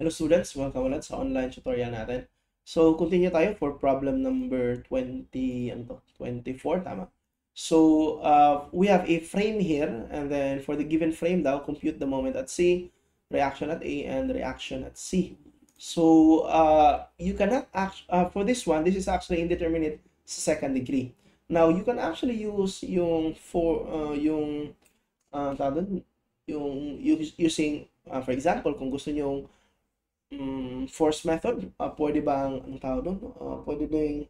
Hello students, welcome ulit sa online tutorial natin. So, continue tayo for problem number 20, 24, tama? So, we have a frame here, and then for the given frame daw, compute the moment at C, reaction at A, and reaction at C. So, you cannot for this one, this is actually indeterminate sa second degree. Now, you can actually use yung using, for example, kung gusto nyo force method, pwede bang, anong tawag doon? Pwede din,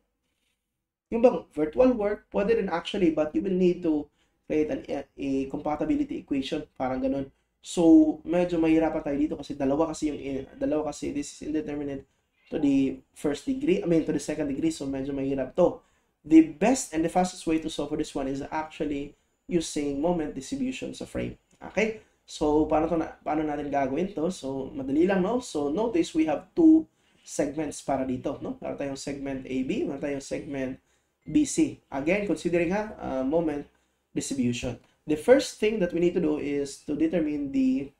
yung bang virtual work, pwede rin actually, but you will need to create a compatibility equation, parang ganun. So, medyo mahirapan tayo dito kasi dalawa kasi this is indeterminate to the first degree, to the second degree, so medyo mahirap to. The best and the fastest way to solve for this one is actually using moment distribution sa frame. Okay? So, paano natin gagawin to? So, madali lang, no? So, notice we have two segments para dito, no? Meron tayong segment AB, meron tayong segment BC. Again, considering moment distribution. The first thing that we need to do is to determine the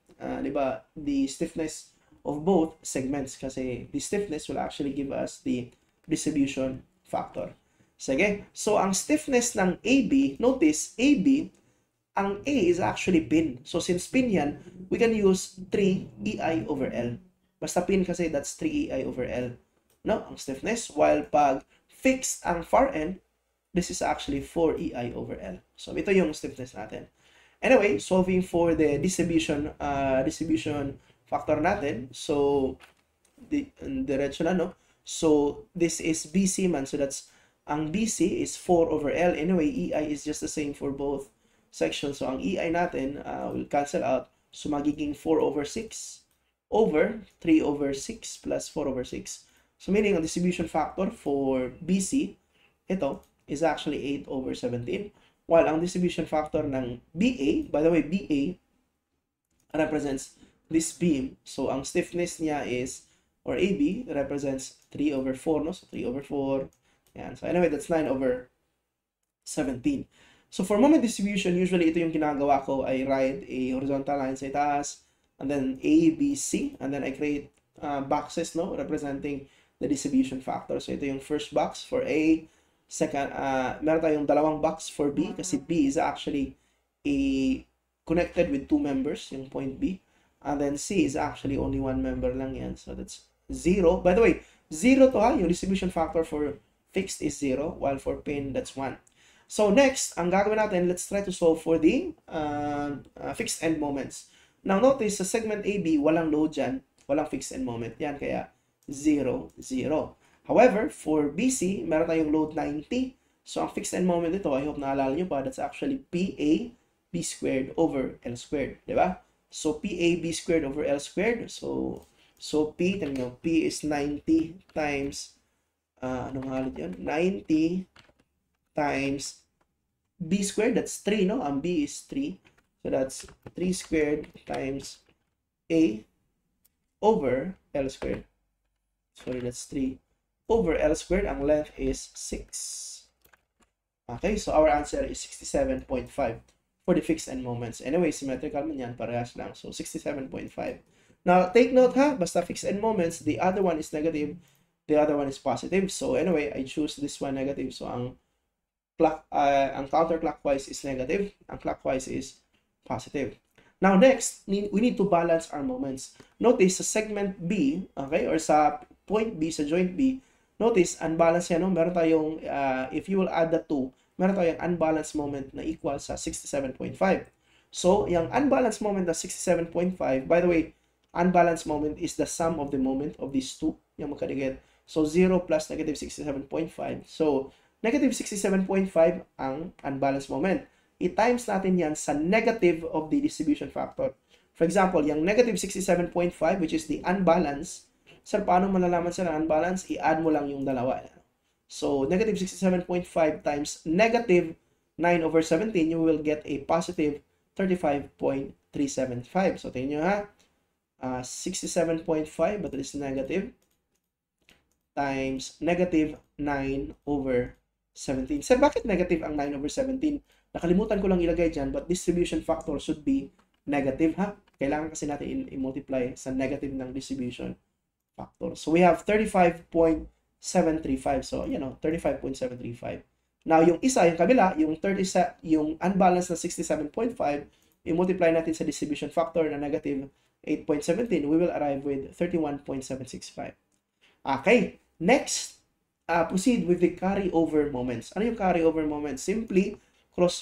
stiffness of both segments kasi the stiffness will actually give us the distribution factor. Sige. So, ang stiffness ng AB, notice AB, ang A is actually pin. So, since pin yan, we can use 3 EI over L. Basta pin kasi, that's 3 EI over L. No? Ang stiffness. While pag fixed ang far end, this is actually 4 EI over L. So, ito yung stiffness natin. Anyway, solving for the distribution factor natin. So, diretso na, no? So, this is BC man. So, that's, ang BC is 4 over L. Anyway, EI is just the same for both section. So, ang EI natin will cancel out. So, magiging 4 over 6 over 3 over 6 plus 4 over 6. So, meaning, ang distribution factor for BC, ito, is actually 8 over 17. While ang distribution factor ng BA, by the way, BA represents this beam. So, ang stiffness niya is, or AB, represents 3 over 4, no? So, 3 over 4. Yan. So, anyway, that's 9 over 17. So, for moment distribution, usually ito yung ginagawa ko. I write a horizontal line sa itaas, and then A, B, C, and then I create boxes, no, representing the distribution factor. So, ito yung first box for A. Second, meron tayong dalawang box for B, kasi B is actually connected with two members, yung point B. And then C is actually only one member lang yan. So, that's 0. By the way, 0 to yung distribution factor for fixed is 0, while for pin, that's 1. So, next, ang gagawin natin, let's try to solve for the fixed end moments. Now, notice, sa segment AB, walang load dyan, walang fixed end moment. Yan, kaya 0, 0. However, for BC, meron tayong load 90. So, ang fixed end moment ito, I hope naalala nyo pa, that's actually PA B squared over L squared. Diba? So, PA B squared over L squared. So P, P is 90 times, anong halit yun? 90 times B squared, that's 3, no? Ang B is 3. So, that's 3 squared times A over L squared. Sorry, that's 3 over L squared. Ang length is 6. Okay, so our answer is 67.5 for the fixed end moments. Anyway, symmetrical man yan, parehas lang. So, 67.5. Now, take note basta fixed end moments, the other one is negative, the other one is positive. So, anyway, I choose this one negative. So, ang counterclockwise is negative, ang clockwise is positive. Now, next, we need to balance our moments. Notice, sa segment B, okay, or sa point B, sa joint B, notice, unbalanced yan, no? Meron tayong, if you will add the two, meron tayong unbalanced moment na equal sa 67.5. So, yung unbalanced moment na 67.5, by the way, unbalanced moment is the sum of the moment of these two, yung magkadigit. So, 0 plus negative 67.5. So, negative 67.5 ang unbalanced moment. I-times natin yan sa negative of the distribution factor. For example, yung negative 67.5, which is the unbalanced, sir, paano malalaman sila unbalanced? I-add mo lang yung dalawa. So, negative 67.5 times negative 9 over 17, you will get a positive 35.375. So, tingnan nyo 67.5, but it is negative, times negative 9 over 17. Sir, bakit negative ang 9 over 17? Nakalimutan ko lang ilagay dyan, but distribution factor should be negative, Kailangan kasi natin i-multiply sa negative ng distribution factor. So we have 35.735. So, 35.735. Now, yung isa, yung kabila, yung unbalanced na 67.5, i-multiply natin sa distribution factor na negative 8.17, we will arrive with 31.765. Okay, next, proceed with the carryover moments. Ano yung carryover moments? Simply,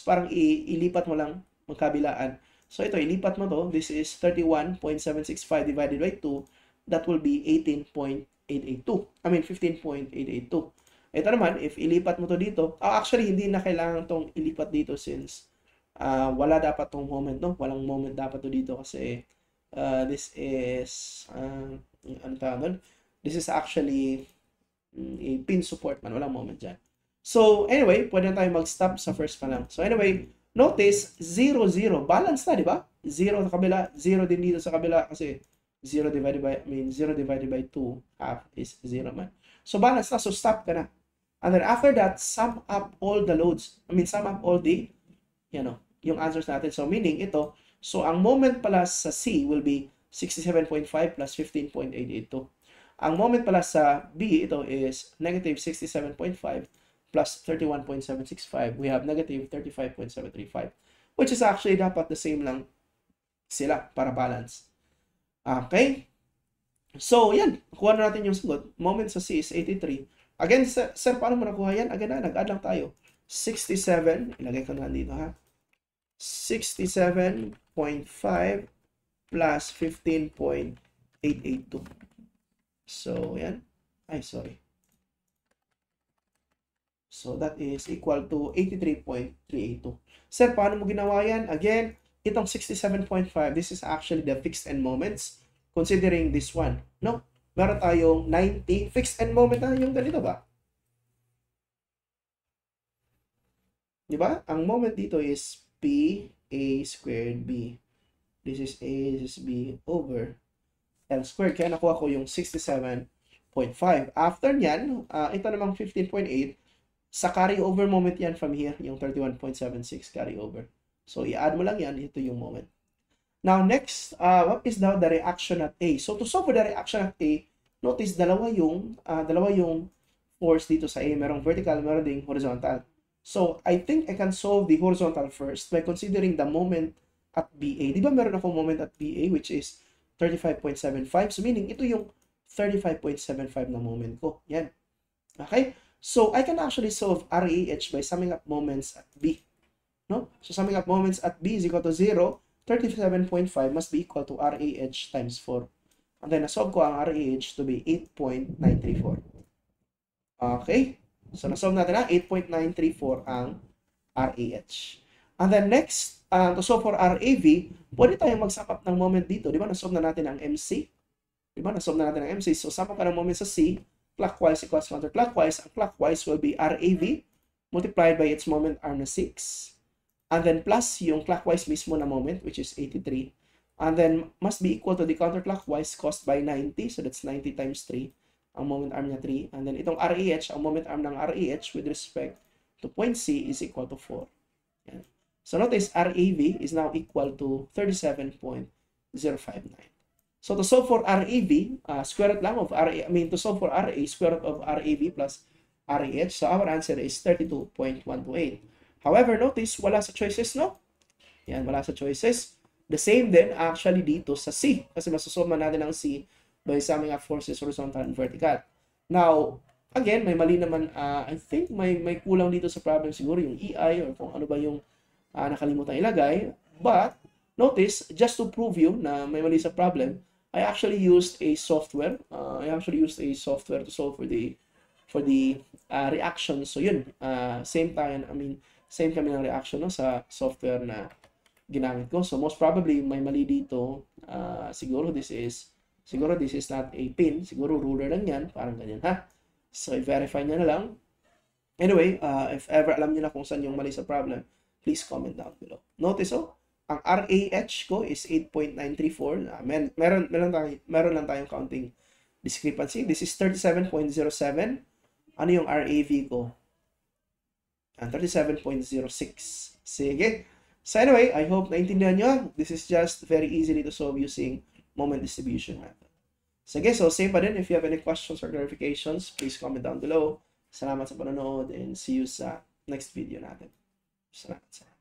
parang ilipat mo lang magkabilaan. So, ito, ilipat mo to. This is 31.765 divided by 2. That will be 18.882. I mean, 15.882. Ito naman, if ilipat mo to dito, actually, hindi na kailangan tong ilipat dito since wala dapat tong moment, no? Walang moment dapat to dito kasi this is, ano tawag doon? This is actually a pin support man. Walang moment dyan. So, anyway, pwede na tayo mag-stop sa first pa lang. So, anyway, notice, 0, 0. Balance na, di ba? 0 sa kabila, 0 din dito sa kabila kasi 0 divided by 2 half is 0 man. So, balance na. So, stop ka na. And then after that, sum up all the loads. Sum up all the, yung answers natin. So, meaning ito, so ang moment pala sa C will be 67.5 plus 15.882. Ang moment pala sa B, ito is negative 67.5 plus 31.765. We have negative 35.735, which is actually dapat the same lang sila para balance. Okay? So, yan. Kuha na natin yung sagot. Moment sa C is 83. Again, sir, paano mo nakuha yan? Again nag-add lang tayo. 67, ilagay ko na dito ha. 67.5 plus 15.882. So, yan. Ay, sorry. So, that is equal to 83.382. Sir, paano mo ginawa yan? Again, itong 67.5, this is actually the fixed end moments considering this one. No? Meron tayong 90 fixed end moment na yung ganito ba? Di ba? Ang moment dito is P A squared B. This is A, this is B over L squared. Kaya nakuha ko yung 67.5. After nyan, ito namang 15.8. Sa carryover moment yan from here, yung 31.76 carryover. So, i-add mo lang yan. Ito yung moment. Now, next, what is now the reaction at A? So, to solve for the reaction at A, notice dalawa yung force dito sa A. Merong vertical, meron ding horizontal. So, I think I can solve the horizontal first by considering the moment at BA. Di ba meron akong moment at BA which is 35.75? So, meaning ito yung 35.75 na moment ko. Yan. Okay? So, I can actually solve RAH by summing up moments at B. No? So, summing up moments at B is equal to 0. 37.5 must be equal to RAH times 4. And then, nasolve ko ang RAH to be 8.934. Okay? So, nasolve natin na 8.934 ang RAH. And then, next, to solve for RAV, pwede tayong mag-sum up ng moment dito. Di ba? Nasolve na natin ang MC. Di ba? Nasolve na natin ang MC. So, sum up ka ng moment sa C. Clockwise equals counterclockwise. Ang clockwise will be RAV multiplied by its moment arm na 6. And then plus yung clockwise mismo na moment, which is 83. And then must be equal to the counterclockwise caused by 90. So that's 90 times 3. Ang moment arm niya 3. And then itong RAH, ang moment arm ng RAH with respect to point C is equal to 4. Yan. So notice RAV is now equal to 37.059. So to solve for RAV, square root lang of RA, to solve for RA, square root of RAV plus RAH. So our answer is 32.128. However, notice, wala sa choices, no? Yan, wala sa choices. The same din, actually, dito sa C. Kasi masusoma natin ang C by summing up forces horizontal and vertical. Now, again, may mali naman, I think may kulang dito sa problem siguro yung EI or kung ano ba yung nakalimutan ilagay. But, notice, just to prove you na may mali sa problem, I actually used a software. To solve for the reaction. So, yun, same kami ng reaction no, sa software na ginamit ko. So most probably may mali dito. Siguro this is not a pin. Siguro ruler lang yan. Parang ganyan ha. So i-verify nyo na lang. Anyway, if ever alam nyo na kung saan yung mali sa problem, please comment down below. Notice ang RAH ko is 8.934. Meron lang tayong counting discrepancy. This is 37.07. Ano yung RAV ko? 37.06. Sige. So anyway, I hope naintindihan nyo. This is just very easily to solve using moment distribution method. Sige, so same pa din. If you have any questions or clarifications, please comment down below. Salamat sa panonood and see you sa next video natin. Salamat.